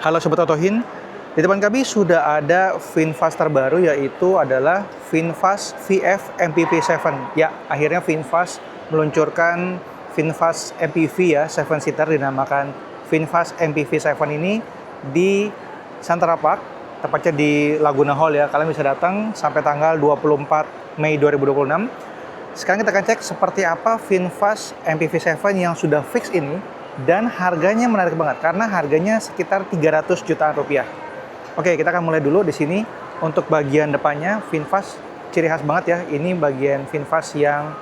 Halo Sobat Otohin, di depan kami sudah ada VinFast terbaru, yaitu adalah VinFast VF MPV 7. Ya, akhirnya VinFast meluncurkan VinFast MPV ya, 7-seater dinamakan VinFast MPV 7 ini di Santara Park, tepatnya di Laguna Hall ya. Kalian bisa datang sampai tanggal 24 Mei 2026. Sekarang kita akan cek seperti apa VinFast MPV 7 yang sudah fix ini. Dan harganya menarik banget karena harganya sekitar 300 jutaan rupiah. Oke, kita akan mulai dulu di sini. Untuk bagian depannya VinFast ciri khas banget ya. Ini bagian VinFast yang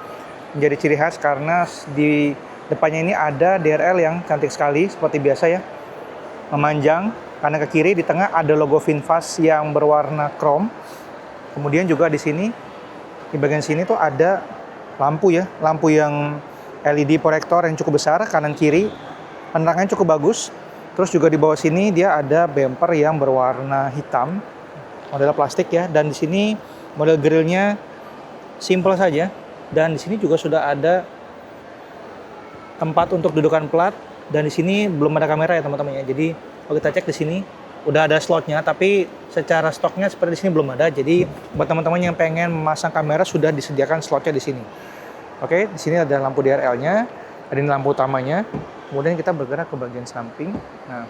menjadi ciri khas karena di depannya ini ada DRL yang cantik sekali seperti biasa ya. Memanjang kanan ke kiri, di tengah ada logo VinFast yang berwarna chrome. Kemudian juga di sini di bagian sini tuh ada lampu ya, lampu yang LED proyektor yang cukup besar kanan kiri, penerangannya cukup bagus. Terus juga di bawah sini dia ada bumper yang berwarna hitam, model plastik ya. Dan di sini model grillnya simple saja. Dan di sini juga sudah ada tempat untuk dudukan plat. Dan di sini belum ada kamera ya teman-teman ya. Jadi kalau kita cek di sini udah ada slotnya, tapi secara stoknya seperti di sini belum ada. Jadi buat teman-teman yang pengen memasang kamera sudah disediakan slotnya di sini. Oke, di sini ada lampu DRL-nya, ada ini lampu utamanya. Kemudian kita bergerak ke bagian samping. Nah,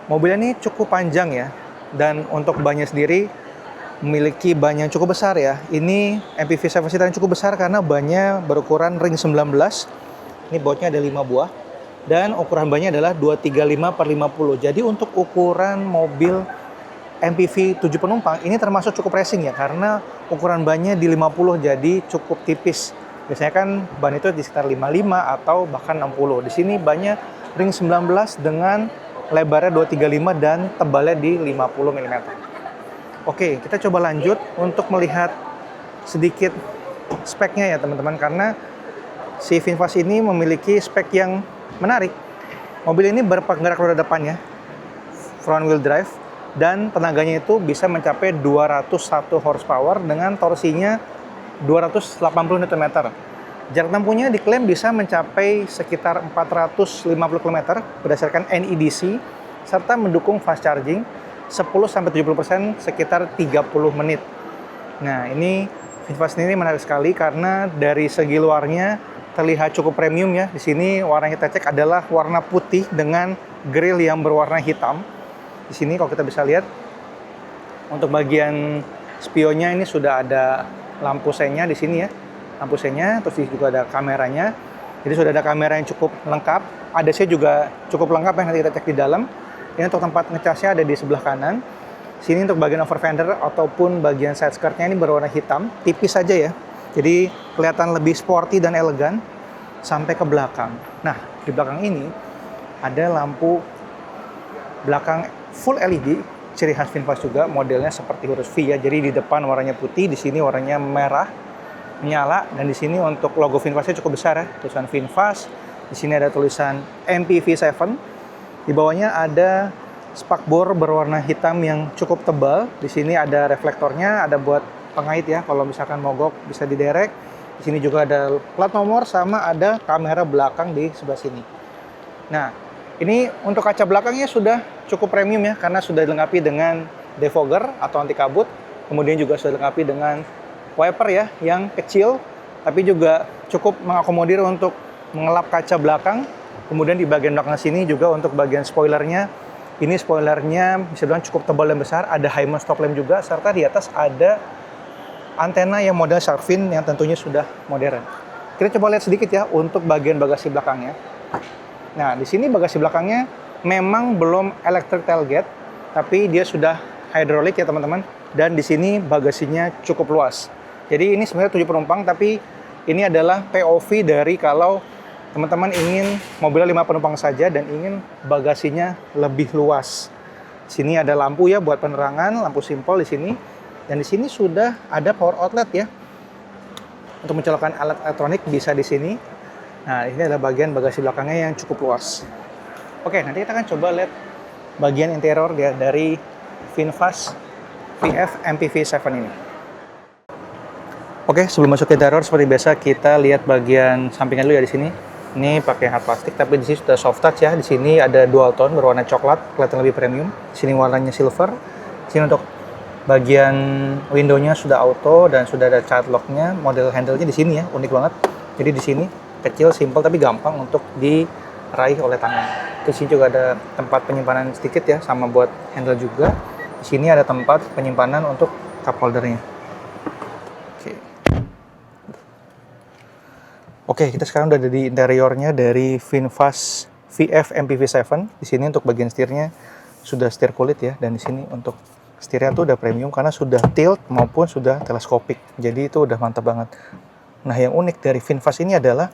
mobil ini cukup panjang ya, dan untuk bannya sendiri memiliki ban yang cukup besar ya. Ini MPV 7-seater yang cukup besar karena bannya berukuran ring 19. Ini bautnya ada 5 buah, dan ukuran bannya adalah 235/50. Jadi untuk ukuran mobil MPV 7 penumpang ini termasuk cukup racing ya, karena ukuran bannya di 50, jadi cukup tipis. Biasanya kan ban itu di sekitar 55 atau bahkan 60. Di sini bannya ring 19 dengan lebarnya 235 dan tebalnya di 50 mm. Oke, kita coba lanjut untuk melihat sedikit speknya ya teman-teman, karena si VinFast ini memiliki spek yang menarik. Mobil ini berpenggerak roda depan ya, front wheel drive. Dan tenaganya itu bisa mencapai 201 horsepower dengan torsinya 280 Nm. Jarak tempuhnya diklaim bisa mencapai sekitar 450 km berdasarkan NEDC, serta mendukung fast charging 10-70% sekitar 30 menit. Nah, ini VinFast ini menarik sekali karena dari segi luarnya terlihat cukup premium ya. Di sini warna yang kita cek adalah warna putih dengan grill yang berwarna hitam. Di sini kalau kita bisa lihat untuk bagian spionnya ini sudah ada lampu senya di sini ya, lampu senya, terus juga ada kameranya. Jadi sudah ada kamera yang cukup lengkap. ADAS juga cukup lengkap ya, nanti kita cek di dalam. Ini untuk tempat ngecasnya ada di sebelah kanan. Sini untuk bagian over fender ataupun bagian side skirtnya ini berwarna hitam, tipis saja ya. Jadi kelihatan lebih sporty dan elegan sampai ke belakang. Nah, di belakang ini ada lampu belakang full LED, ciri khas VinFast juga, modelnya seperti huruf V ya. Jadi di depan warnanya putih, di sini warnanya merah menyala, dan di sini untuk logo VinFastnya cukup besar ya, tulisan VinFast. Di sini ada tulisan MPV 7. Di bawahnya ada spakbor berwarna hitam yang cukup tebal. Di sini ada reflektornya, ada buat pengait ya, kalau misalkan mogok bisa diderek. Di sini juga ada plat nomor sama ada kamera belakang di sebelah sini. Nah, ini untuk kaca belakangnya sudah cukup premium ya, karena sudah dilengkapi dengan defogger atau anti kabut. Kemudian juga sudah dilengkapi dengan wiper ya, yang kecil tapi juga cukup mengakomodir untuk mengelap kaca belakang. Kemudian di bagian belakang sini juga untuk bagian spoilernya, ini spoilernya bisa dibilang cukup tebal dan besar. Ada high mount stop lamp juga, serta di atas ada antena yang model shark fin yang tentunya sudah modern. Kita coba lihat sedikit ya untuk bagian bagasi belakangnya. Nah, di sini bagasi belakangnya memang belum electric tailgate, tapi dia sudah hidrolik ya teman-teman. Dan di sini bagasinya cukup luas. Jadi ini sebenarnya 7 penumpang, tapi ini adalah POV dari kalau teman-teman ingin mobilnya 5 penumpang saja dan ingin bagasinya lebih luas. Di sini ada lampu ya buat penerangan, lampu simpel di sini. Dan di sini sudah ada power outlet ya. Untuk mencolokkan alat elektronik bisa di sini. Nah, ini adalah bagian bagasi belakangnya yang cukup luas. Oke, nanti kita akan coba lihat bagian interior dari VinFast VF MPV 7 ini. Oke, sebelum masuk ke interior seperti biasa kita lihat bagian sampingnya dulu ya di sini. Ini pakai hard plastik, tapi di sini sudah soft touch ya. Di sini ada dual tone berwarna coklat, kelihatan lebih premium. Di sini warnanya silver. Di sini untuk bagian window-nya sudah auto dan sudah ada child lock-nya. Model handle-nya di sini ya, unik banget. Jadi di sini kecil, simple tapi gampang untuk diraih oleh tangan. Di sini juga ada tempat penyimpanan sedikit ya, sama buat handle juga. Di sini ada tempat penyimpanan untuk cup holder-nya. Oke, kita sekarang udah ada di interiornya dari VinFast VF MPV7. Di sini untuk bagian setirnya sudah setir kulit ya, dan di sini untuk setirnya tuh udah premium karena sudah tilt maupun sudah teleskopik. Jadi itu udah mantap banget. Nah, yang unik dari VinFast ini adalah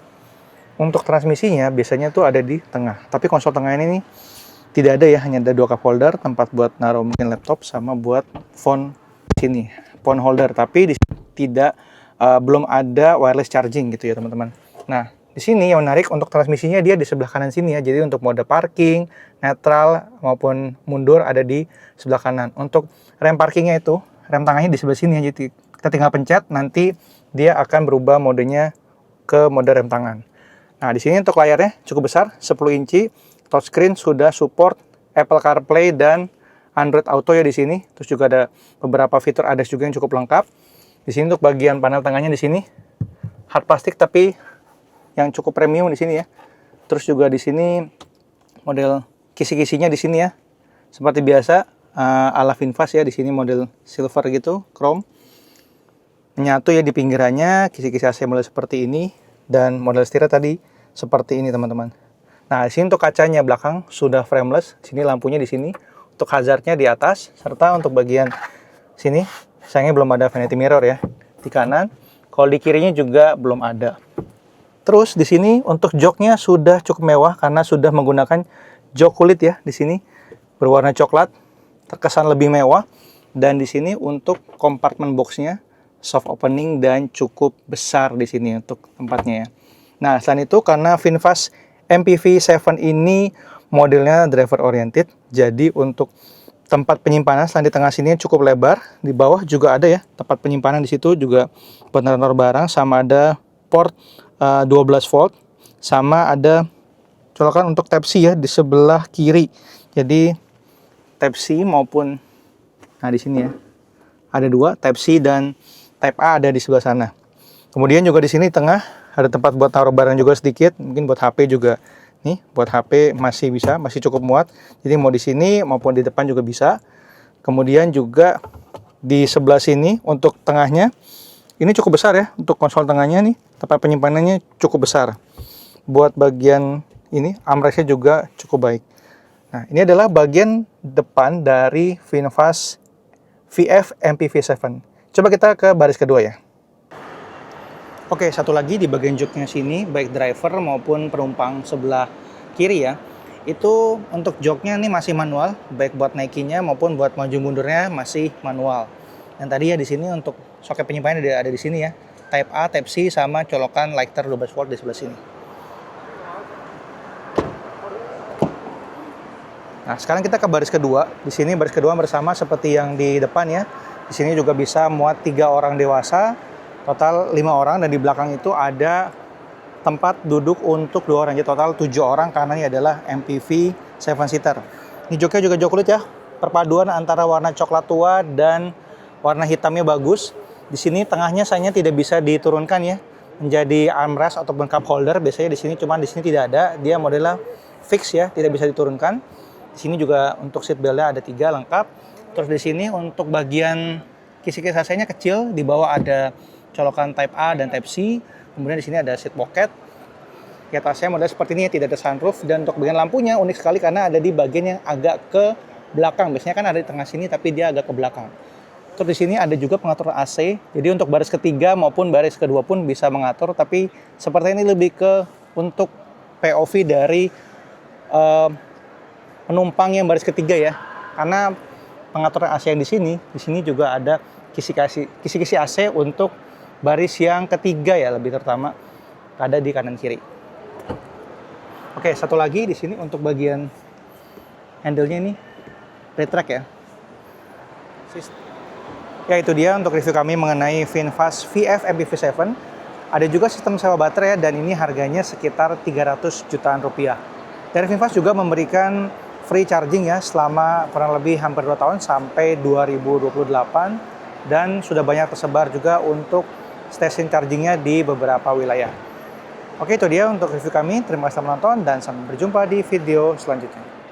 untuk transmisinya biasanya tuh ada di tengah. Tapi konsol tengah ini nih tidak ada ya, hanya ada 2 cup holder, tempat buat naruh mungkin laptop sama buat phone sini, phone holder. Tapi di sini tidak belum ada wireless charging gitu ya, teman-teman. Nah, di sini yang menarik untuk transmisinya dia di sebelah kanan sini ya. Jadi untuk mode parking, netral maupun mundur ada di sebelah kanan. Untuk rem parkingnya itu, rem tengahnya di sebelah sini ya. Jadi kita tinggal pencet, nanti dia akan berubah modenya ke mode rem tangan. Nah, di sini untuk layarnya cukup besar, 10 inci. Touchscreen sudah support Apple CarPlay dan Android Auto ya di sini. Terus juga ada beberapa fitur ADAS juga yang cukup lengkap. Di sini untuk bagian panel tengahnya di sini hard plastik tapi yang cukup premium di sini ya. Terus juga di sini model kisi-kisinya di sini ya. Seperti biasa ala VinFast ya, di sini model silver gitu, chrome. Menyatu ya di pinggirannya, kisi-kisi AC model seperti ini dan model setirnya tadi seperti ini, teman-teman. Nah, di sini untuk kacanya belakang sudah frameless. Sini lampunya di sini. Untuk hazardnya di atas serta untuk bagian sini sayangnya belum ada vanity mirror ya di kanan. Kalau di kirinya juga belum ada. Terus di sini untuk joknya sudah cukup mewah karena sudah menggunakan jok kulit ya di sini berwarna coklat, terkesan lebih mewah. Dan di sini untuk kompartemen boxnya soft opening dan cukup besar di sini untuk tempatnya ya. Nah, selain itu karena VinFast MPV7 ini modelnya driver oriented, jadi untuk tempat penyimpanan selain di tengah sini cukup lebar, di bawah juga ada ya tempat penyimpanan di situ juga buat naruh barang, sama ada port 12 volt, sama ada colokan untuk Type-C ya di sebelah kiri. Jadi Type-C maupun di sini ya ada 2 Type-C dan Type-A ada di sebelah sana. Kemudian juga di sini tengah ada tempat buat taruh barang juga sedikit, mungkin buat HP juga. Nih, buat HP masih bisa, masih cukup muat. Jadi mau di sini maupun di depan juga bisa. Kemudian juga di sebelah sini untuk tengahnya ini cukup besar ya, untuk konsol tengahnya nih, tempat penyimpanannya cukup besar. Buat bagian ini, armrestnya juga cukup baik. Nah, ini adalah bagian depan dari VinFast VF MPV7. Coba kita ke baris kedua ya. Oke, satu lagi di bagian joknya sini, baik driver maupun penumpang sebelah kiri ya. Itu untuk joknya nih masih manual, baik buat naikinya maupun buat maju mundurnya masih manual. Dan tadi ya di sini untuk soket penyimpanan ada di sini ya. Type A, Type C sama colokan lighter 12 volt di sebelah sini. Nah, sekarang kita ke baris kedua. Di sini baris kedua bersama seperti yang di depan ya. Di sini juga bisa muat 3 orang dewasa, total 5 orang, dan di belakang itu ada tempat duduk untuk 2 orang, jadi total 7 orang karena ini adalah MPV 7 seater. Ini joknya juga jok kulit ya. Perpaduan antara warna coklat tua dan warna hitamnya bagus. Di sini tengahnya sayangnya tidak bisa diturunkan ya menjadi armrest ataupun cup holder. Biasanya di sini, cuman di sini tidak ada. Dia modelnya fix ya, tidak bisa diturunkan. Di sini juga untuk seat belt-nya ada 3 lengkap. Terus di sini untuk bagian kisi-kisi AC-nya kecil, di bawah ada colokan Type A dan Type C. Kemudian di sini ada seat pocket. Di atasnya model seperti ini, tidak ada sunroof. Dan untuk bagian lampunya unik sekali karena ada di bagian yang agak ke belakang. Biasanya kan ada di tengah sini, tapi dia agak ke belakang. Terus di sini ada juga pengatur AC. Jadi untuk baris ketiga maupun baris kedua pun bisa mengatur. Tapi seperti ini lebih ke untuk POV dari penumpang yang baris ketiga ya. Karena pengaturan AC yang di sini juga ada kisi-kisi AC untuk baris yang ketiga ya, lebih terutama ada di kanan kiri. Oke, satu lagi di sini untuk bagian handle-nya ini retract ya. Ya, itu dia untuk review kami mengenai VinFast VF MPV7. Ada juga sistem sewa baterai dan ini harganya sekitar 300 jutaan rupiah. Dan VinFast juga memberikan free charging ya selama kurang lebih hampir 2 tahun sampai 2028 dan sudah banyak tersebar juga untuk stasiun chargingnya di beberapa wilayah. Oke, itu dia untuk review kami. Terima kasih telah menonton dan sampai berjumpa di video selanjutnya.